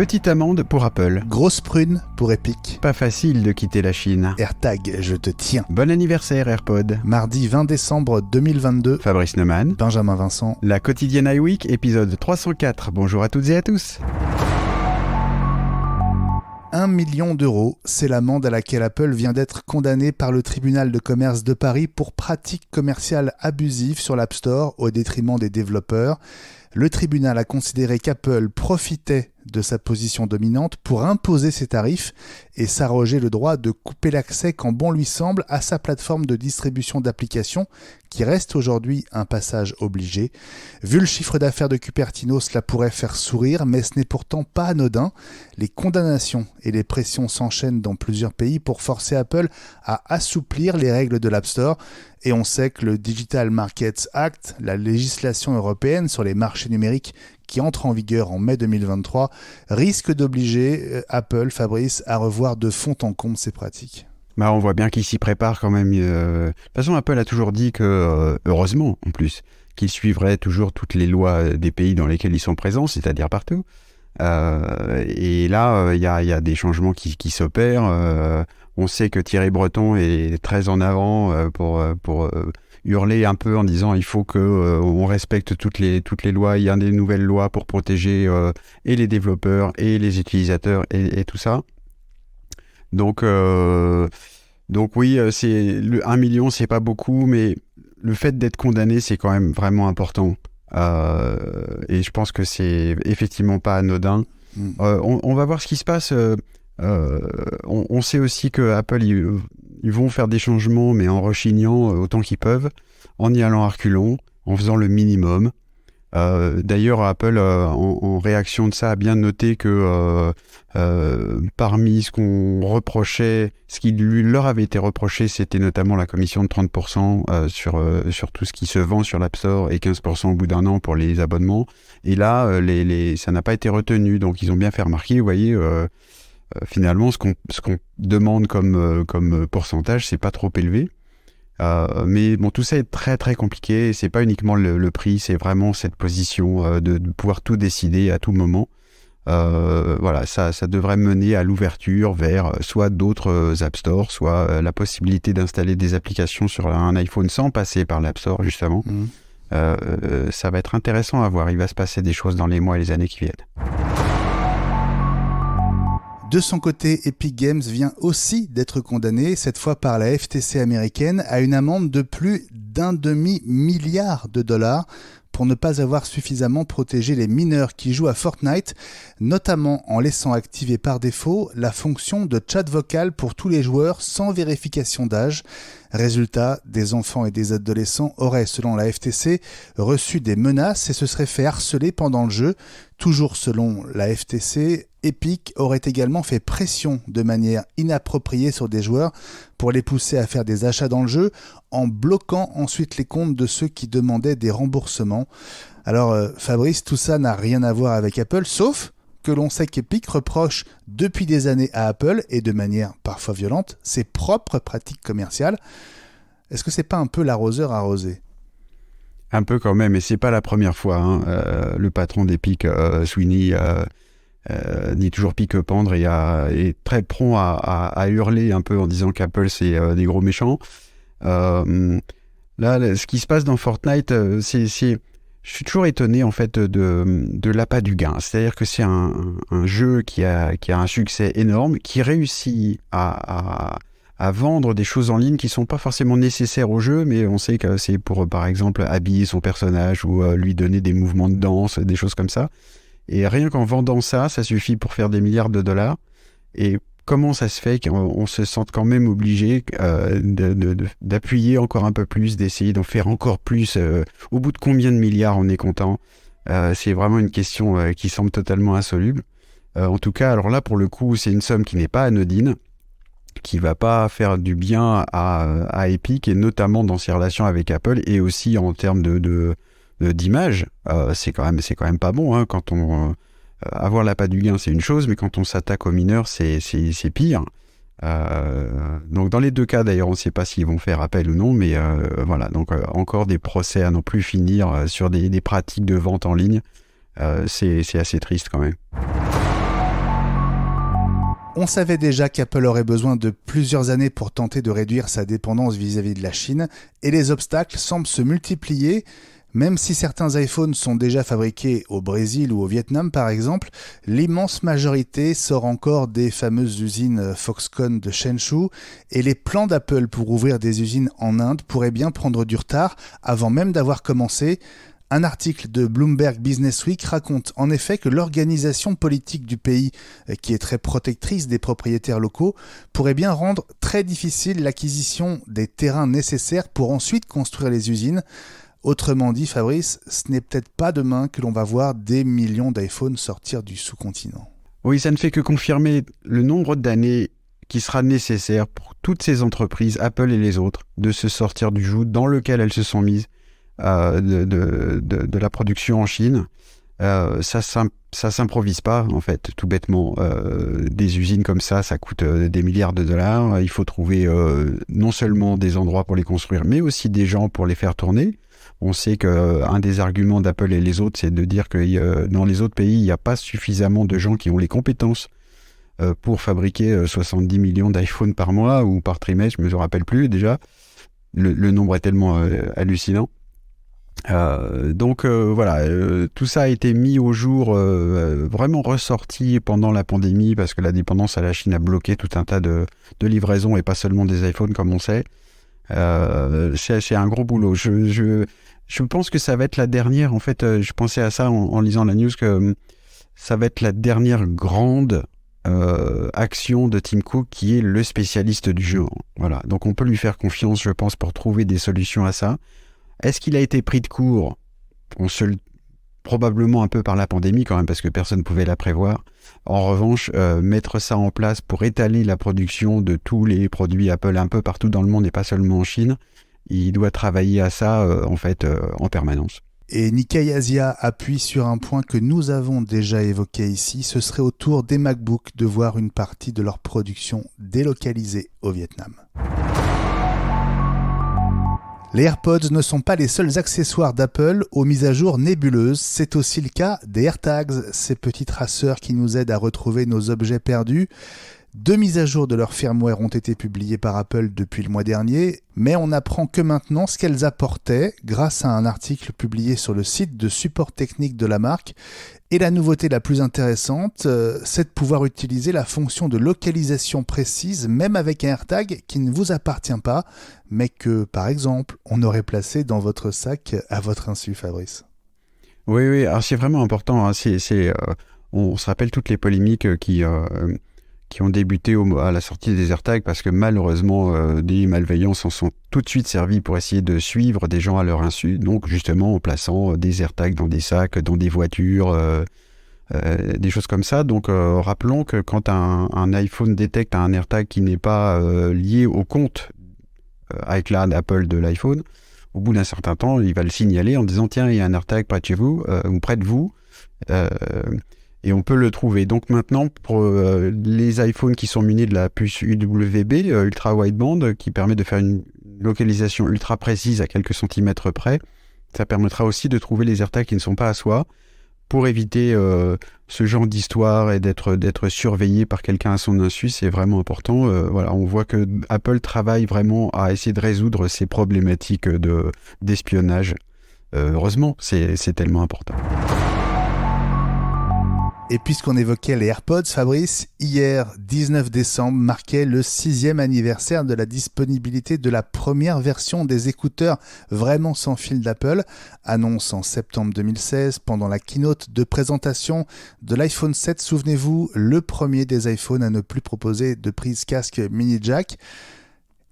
Petite amende pour Apple. Grosse prune pour Epic. Pas facile de quitter la Chine. AirTag, je te tiens. Bon anniversaire AirPod. Mardi 20 décembre 2022. Fabrice Neumann. Benjamin Vincent. La quotidienne iWeek, épisode 304. Bonjour à toutes et à tous. 1 million d'euros, c'est l'amende à laquelle Apple vient d'être condamné par le tribunal de commerce de Paris pour pratiques commerciales abusives sur l'App Store au détriment des développeurs. Le tribunal a considéré qu'Apple profitait de sa position dominante pour imposer ses tarifs et s'arroger le droit de couper l'accès quand bon lui semble à sa plateforme de distribution d'applications qui reste aujourd'hui un passage obligé. Vu le chiffre d'affaires de Cupertino, cela pourrait faire sourire, mais ce n'est pourtant pas anodin. Les condamnations et les pressions s'enchaînent dans plusieurs pays pour forcer Apple à assouplir les règles de l'App Store. Et on sait que le Digital Markets Act, la législation européenne sur les marchés numériques qui entre en vigueur en mai 2023, risque d'obliger Apple, Fabrice, à revoir de fond en comble ses pratiques. On voit bien qu'il s'y prépare quand même. De toute façon, Apple a toujours dit que, heureusement en plus, qu'il suivrait toujours toutes les lois des pays dans lesquels ils sont présents, c'est-à-dire partout. Et là, il y a des changements qui s'opèrent. On sait que Thierry Breton est très en avant pour hurler un peu en disant il faut qu'on respecte toutes les lois. Il y a des nouvelles lois pour protéger et les développeurs et les utilisateurs et tout ça. Donc oui, le 1 million, c'est pas beaucoup, mais le fait d'être condamné, c'est quand même vraiment important. Et je pense que c'est effectivement pas anodin. On va voir ce qui se passe. On sait aussi que Apple, ils vont faire des changements, mais en rechignant autant qu'ils peuvent, en y allant à reculons, en faisant le minimum. D'ailleurs, Apple, en réaction de ça, a bien noté que parmi ce qu'on reprochait, ce qui leur avait été reproché, c'était notamment la commission de 30% sur tout ce qui se vend sur l'App Store et 15% au bout d'un an pour les abonnements. Et là, ça n'a pas été retenu, donc ils ont bien fait remarquer, vous voyez, finalement, ce qu'on demande comme pourcentage, c'est pas trop élevé. Mais bon, tout ça est très très compliqué. C'est pas uniquement le prix, c'est vraiment cette position de pouvoir tout décider à tout moment. Voilà, ça devrait mener à l'ouverture vers soit d'autres App Store, soit la possibilité d'installer des applications sur un iPhone sans passer par l'App Store, justement. Ça va être intéressant à voir. Il va se passer des choses dans les mois et les années qui viennent. De son côté, Epic Games vient aussi d'être condamné, cette fois par la FTC américaine, à une amende de plus d'1,5 milliard de dollars pour ne pas avoir suffisamment protégé les mineurs qui jouent à Fortnite, notamment en laissant activer par défaut la fonction de chat vocal pour tous les joueurs sans vérification d'âge. Résultat, des enfants et des adolescents auraient, selon la FTC, reçu des menaces et se seraient fait harceler pendant le jeu. Toujours selon la FTC, Epic aurait également fait pression de manière inappropriée sur des joueurs pour les pousser à faire des achats dans le jeu, en bloquant ensuite les comptes de ceux qui demandaient des remboursements. Alors Fabrice, tout ça n'a rien à voir avec Apple, sauf que l'on sait qu'Epic reproche depuis des années à Apple, et de manière parfois violente, ses propres pratiques commerciales. Est-ce que c'est pas un peu l'arroseur arrosé ? Un peu quand même, et c'est pas la première fois. Le patron d'Epic, Sweeney, dit toujours pique-pendre et est très prompt à hurler un peu en disant qu'Apple c'est des gros méchants. Là, ce qui se passe dans Fortnite, je suis toujours étonné en fait de l'appât du gain. C'est-à-dire que c'est un jeu qui a un succès énorme, qui réussit à vendre des choses en ligne qui sont pas forcément nécessaires au jeu, mais on sait que c'est pour, par exemple, habiller son personnage ou lui donner des mouvements de danse, des choses comme ça. Et rien qu'en vendant ça suffit pour faire des milliards de dollars. Et comment ça se fait qu'on se sente quand même obligé d'appuyer encore un peu plus, d'essayer d'en faire encore plus au bout de combien de milliards on est content? C'est vraiment une question qui semble totalement insoluble. En tout cas, alors là, pour le coup, c'est une somme qui n'est pas anodine, qui va pas faire du bien à Epic, et notamment dans ses relations avec Apple, et aussi en termes d'image. C'est quand même pas bon, quand on... avoir l'appât du gain, c'est une chose, mais quand on s'attaque aux mineurs, c'est pire. Donc dans les deux cas, d'ailleurs, on ne sait pas s'ils vont faire appel ou non, mais voilà. Donc encore des procès à non plus finir sur des pratiques de vente en ligne. C'est assez triste quand même. On savait déjà qu'Apple aurait besoin de plusieurs années pour tenter de réduire sa dépendance vis-à-vis de la Chine, et les obstacles semblent se multiplier. Même si certains iPhones sont déjà fabriqués au Brésil ou au Vietnam par exemple, l'immense majorité sort encore des fameuses usines Foxconn de Shenzhou, et les plans d'Apple pour ouvrir des usines en Inde pourraient bien prendre du retard avant même d'avoir commencé. Un article de Bloomberg Businessweek raconte en effet que l'organisation politique du pays, qui est très protectrice des propriétaires locaux, pourrait bien rendre très difficile l'acquisition des terrains nécessaires pour ensuite construire les usines. Autrement dit, Fabrice, ce n'est peut-être pas demain que l'on va voir des millions d'iPhones sortir du sous-continent. Oui, ça ne fait que confirmer le nombre d'années qui sera nécessaire pour toutes ces entreprises, Apple et les autres, de se sortir du joug dans lequel elles se sont mises de la production en Chine. Ça s'improvise pas, en fait, tout bêtement. Des usines comme ça coûte des milliards de dollars. Il faut trouver non seulement des endroits pour les construire, mais aussi des gens pour les faire tourner. On sait qu'un des arguments d'Apple et les autres, c'est de dire que dans les autres pays, il n'y a pas suffisamment de gens qui ont les compétences pour fabriquer 70 millions d'iPhones par mois ou par trimestre, je ne me rappelle plus déjà. Le nombre est tellement hallucinant. Donc voilà, tout ça a été mis au jour, vraiment ressorti pendant la pandémie, parce que la dépendance à la Chine a bloqué tout un tas de livraisons, et pas seulement des iPhones comme on sait. C'est un gros boulot. Je pense que ça va être la dernière, en fait, je pensais à ça en lisant la news, que ça va être la dernière grande action de Tim Cook, qui est le spécialiste du genre. Voilà, donc on peut lui faire confiance, je pense, pour trouver des solutions à ça. Est-ce qu'il a été pris de court ? Probablement un peu par la pandémie quand même, parce que personne ne pouvait la prévoir. En revanche, mettre ça en place pour étaler la production de tous les produits Apple un peu partout dans le monde et pas seulement en Chine, il doit travailler à ça en permanence. Et Nikkei Asia appuie sur un point que nous avons déjà évoqué ici, ce serait au tour des MacBook de voir une partie de leur production délocalisée au Vietnam. Les AirPods ne sont pas les seuls accessoires d'Apple aux mises à jour nébuleuses, c'est aussi le cas des AirTags, ces petits traceurs qui nous aident à retrouver nos objets perdus. 2 mises à jour de leur firmware ont été publiées par Apple depuis le mois dernier, mais on apprend que maintenant ce qu'elles apportaient grâce à un article publié sur le site de support technique de la marque. Et la nouveauté la plus intéressante, c'est de pouvoir utiliser la fonction de localisation précise, même avec un AirTag qui ne vous appartient pas, mais que, par exemple, on aurait placé dans votre sac à votre insu, Fabrice. Oui, alors c'est vraiment important. Hein. On se rappelle toutes les polémiques qui ont débuté à la sortie des AirTags, parce que malheureusement, des malveillants s'en sont tout de suite servis pour essayer de suivre des gens à leur insu, donc justement en plaçant des AirTags dans des sacs, dans des voitures, des choses comme ça. Donc rappelons que quand un iPhone détecte un AirTag qui n'est pas lié au compte iCloud Apple de l'iPhone, au bout d'un certain temps, il va le signaler en disant « Tiens, il y a un AirTag près de chez vous, ou près de vous ». Et on peut le trouver. Donc maintenant, pour les iPhones qui sont munis de la puce UWB, Ultra Wideband, qui permet de faire une localisation ultra précise à quelques centimètres près, ça permettra aussi de trouver les AirTags qui ne sont pas à soi, pour éviter ce genre d'histoire et d'être surveillé par quelqu'un à son insu. C'est vraiment important. Voilà, on voit que Apple travaille vraiment à essayer de résoudre ces problématiques d'espionnage. Heureusement, c'est tellement important. Et puisqu'on évoquait les AirPods, Fabrice, hier, 19 décembre, marquait le 6e anniversaire de la disponibilité de la première version des écouteurs vraiment sans fil d'Apple. Annonce en septembre 2016, pendant la keynote de présentation de l'iPhone 7, souvenez-vous, le premier des iPhones à ne plus proposer de prise casque mini jack.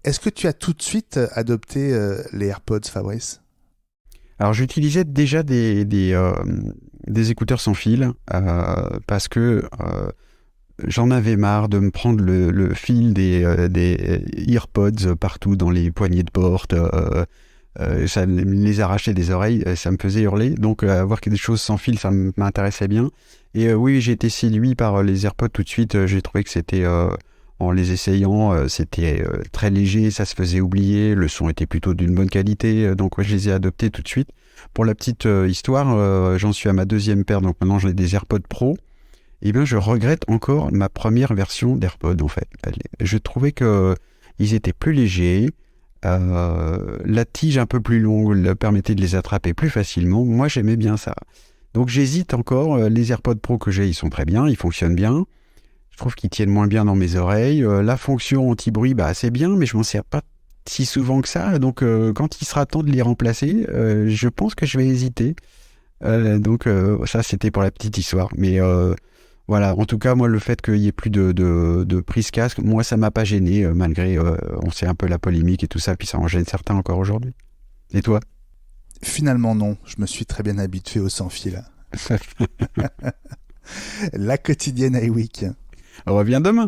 Est-ce que tu as tout de suite adopté les AirPods, Fabrice ? Alors j'utilisais déjà des écouteurs sans fil parce que j'en avais marre de me prendre le fil des AirPods partout dans les poignées de porte. Ça me les arrachait des oreilles, ça me faisait hurler. Donc avoir quelque chose sans fil, ça m'intéressait bien. Et oui, j'ai été séduit par les AirPods tout de suite. J'ai trouvé que c'était... en les essayant, c'était très léger, ça se faisait oublier, le son était plutôt d'une bonne qualité, donc je les ai adoptés tout de suite. Pour la petite histoire, j'en suis à ma deuxième paire, donc maintenant j'ai des AirPods Pro, eh bien, je regrette encore ma première version d'AirPod, en fait. Je trouvais que ils étaient plus légers, la tige un peu plus longue leur permettait de les attraper plus facilement. Moi, j'aimais bien ça. Donc, j'hésite encore. Les AirPods Pro que j'ai, ils sont très bien, ils fonctionnent bien. Je trouve qu'ils tiennent moins bien dans mes oreilles. La fonction anti-bruit, c'est bien, mais je m'en sers pas si souvent que ça. Donc, quand il sera temps de les remplacer, je pense que je vais hésiter. Ça, c'était pour la petite histoire. Mais voilà, en tout cas, moi, le fait qu'il y ait plus de prise casque, moi, ça m'a pas gêné, malgré, on sait un peu la polémique et tout ça, puis ça en gêne certains encore aujourd'hui. Et toi? Finalement, non. Je me suis très bien habitué au sans-fil. La quotidienne iWeek. Reviens demain.